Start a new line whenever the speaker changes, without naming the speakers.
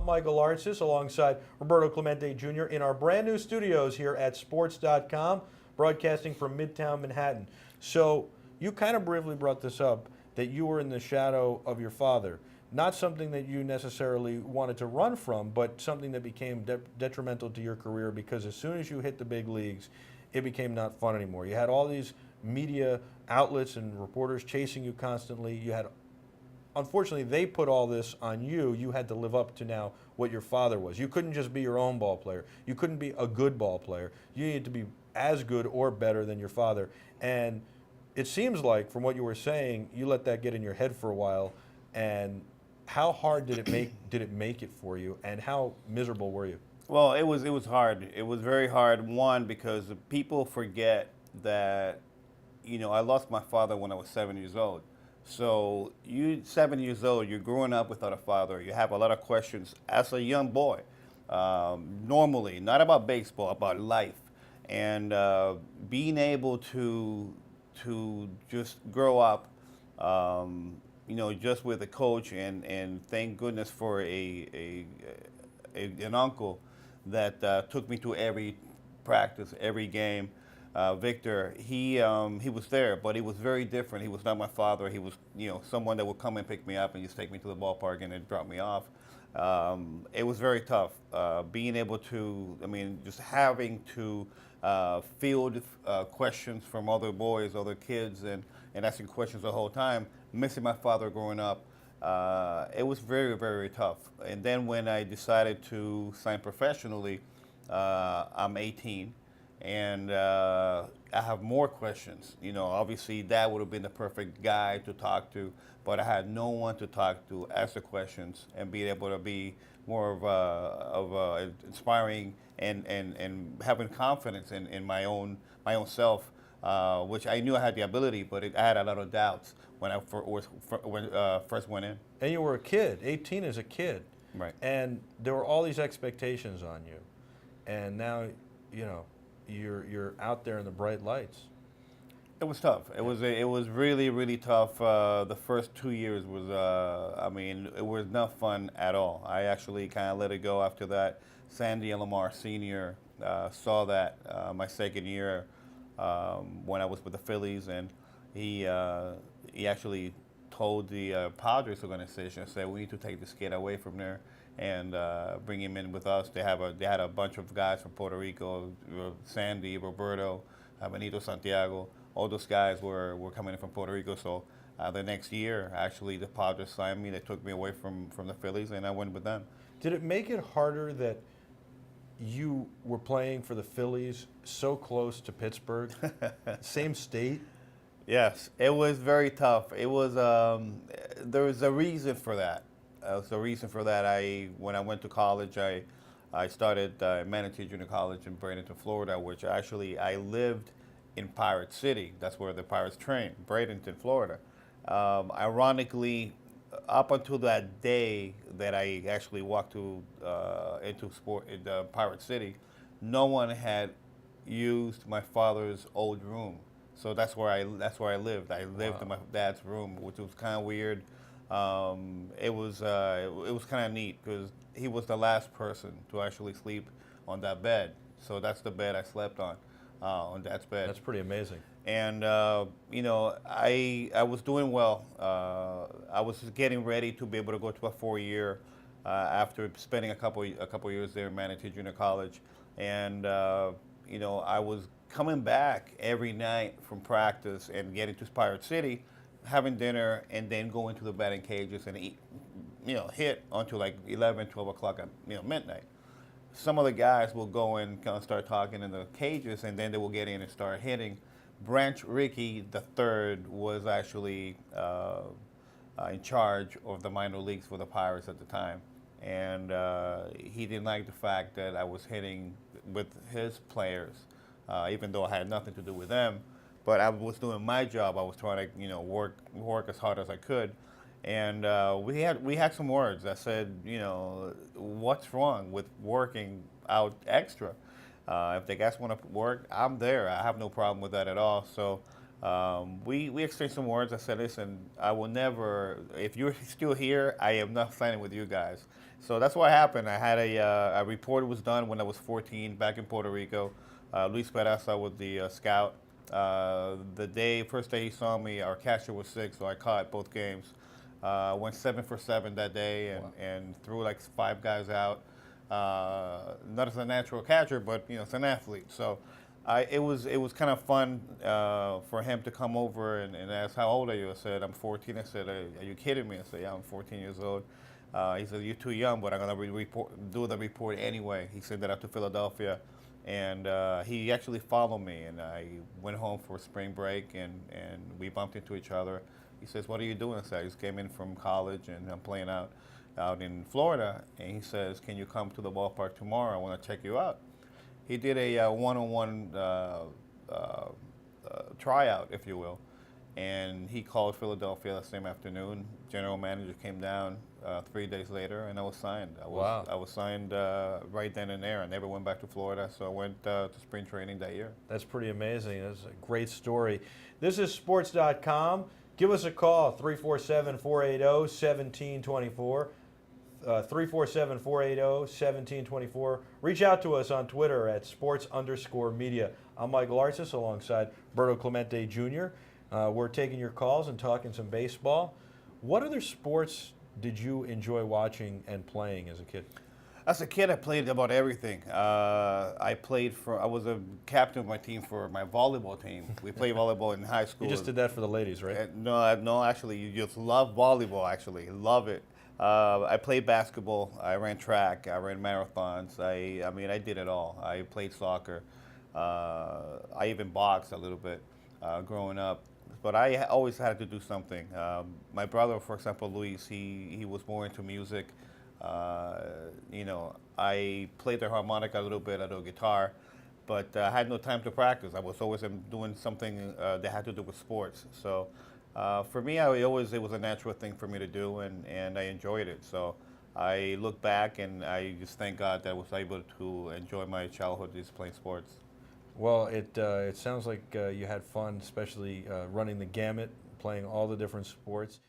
Michael Artsis alongside Roberto Clemente Jr. in our brand new studios here at sports.com, broadcasting from Midtown Manhattan. So you kind of briefly brought this up, that you were in the shadow of your father. Not something that you necessarily wanted to run from, but something that became detrimental to your career, because as soon as you hit the big leagues, it became not fun anymore. You had all these media outlets and reporters chasing you constantly. You had, unfortunately, they put all this on you. You had to live up to now what your father was. You couldn't just be your own ball player. You couldn't be a good ball player. You needed to be as good or better than your father. And it seems like, from what you were saying, you let that get in your head for a while. And how hard did it make it for you, and how miserable were you?
Well, it was hard. It was very hard. One, because people forget that, I lost my father when I was 7 years old. So you 7 years old, you're growing up without a father. You have a lot of questions as a young boy. Normally, not about baseball, about life, and being able to just grow up. Just with a coach, and thank goodness for an uncle that took me to every practice, every game. Victor, he was there, but he was very different. He was not my father. He was, someone that would come and pick me up and just take me to the ballpark and then drop me off. It was very tough. Being able to, just having to field questions from other boys, other kids, and asking questions the whole time, missing my father growing up. It was very, very tough. And then when I decided to sign professionally, I'm 18, and I have more questions. Obviously that would have been the perfect guy to talk to, but I had no one to talk to, ask the questions, and be able to be more of inspiring and having confidence in my own self, which I knew I had the ability, but I had a lot of doubts when I first went in.
And you were a kid. 18 is a kid.
Right.
And there were all these expectations on you. And now, you're out there in the bright lights.
It was tough. It was really, really tough. The first 2 years was, it was not fun at all. I actually kind of let it go after that. Sandy and Lamar Sr. Saw that my second year when I was with the Phillies, and he actually told the Padres organization, said, we need to take this kid away from there and bring him in with us. They had a bunch of guys from Puerto Rico, Sandy, Roberto, Benito Santiago. All those guys were coming in from Puerto Rico. So the next year, actually, the Padres signed me. They took me away from the Phillies, and I went with them.
Did it make it harder that you were playing for the Phillies so close to Pittsburgh, same state?
Yes, it was very tough. It was there was a reason for that. When I went to college, I started Manatee Junior College in Bradenton, Florida, which actually I lived in Pirate City. That's where the Pirates train, Bradenton, Florida. Ironically, up until that day that I actually walked into Pirate City, no one had used my father's old room. So that's where I lived. I lived in my dad's room, which was kind of weird. It was kind of neat because he was the last person to actually sleep on that bed. So that's the bed I slept on Dad's bed.
That's pretty amazing.
And I was doing well. I was getting ready to be able to go to a 4-year after spending a couple years there in Manatee Junior College, and I was coming back every night from practice and getting to Pirate City, having dinner, and then going to the batting cages and eat, hit until like 11, 12 o'clock at midnight. Some of the guys will go and kind of start talking in the cages, and then they will get in and start hitting. Branch Rickey III was actually in charge of the minor leagues for the Pirates at the time, and he didn't like the fact that I was hitting with his players, even though I had nothing to do with them. But I was doing my job. I was trying to, work as hard as I could, and we had some words. I said, what's wrong with working out extra? If the guys want to work, I'm there. I have no problem with that at all. So We exchanged some words. I said, listen, I will never, if you're still here, I am not signing with you guys. So that's what happened. I had a report was done when I was 14 back in Puerto Rico. Luis Peraza was the scout. First day he saw me, our catcher was sick, so I caught both games. Went 7 for 7 that day and threw like 5 guys out. Not as a natural catcher, but it's an athlete. So it was kind of fun for him to come over and ask, how old are you? I said, I'm 14. I said, are you kidding me? I said, yeah, I'm 14 years old. He said, you're too young, but I'm going to do the report anyway. He sent that out to Philadelphia. And he actually followed me, and I went home for spring break, and we bumped into each other. He says, what are you doing? I said, I just came in from college, and I'm playing out in Florida. And he says, can you come to the ballpark tomorrow? I want to check you out. He did a one-on-one tryout, if you will. And he called Philadelphia the same afternoon. General manager came down 3 days later, and I was signed. I was signed right then and there. I never went back to Florida, so I went to spring training that year.
That's pretty amazing. That's a great story. This is sports.com. Give us a call, 347-480-1724. 347-480-1724. Reach out to us on Twitter at sports_media. I'm Mike Larsis alongside Roberto Clemente Jr. We're taking your calls and talking some baseball. What other sports did you enjoy watching and playing as a kid?
As a kid, I played about everything. I was a captain of my team for my volleyball team. We played volleyball in high school.
You just did that for the ladies, right?
No, actually, you just love volleyball, actually. Love it. I played basketball. I ran track. I ran marathons. I did it all. I played soccer. I even boxed a little bit growing up. But I always had to do something. My brother, for example, Luis, he was more into music. I played the harmonica a little bit, a little guitar, but I had no time to practice. I was always doing something that had to do with sports. So for me, it was a natural thing for me to do, and I enjoyed it. So I look back and I just thank God that I was able to enjoy my childhood just playing sports.
Well, it sounds like you had fun, especially running the gamut, playing all the different sports.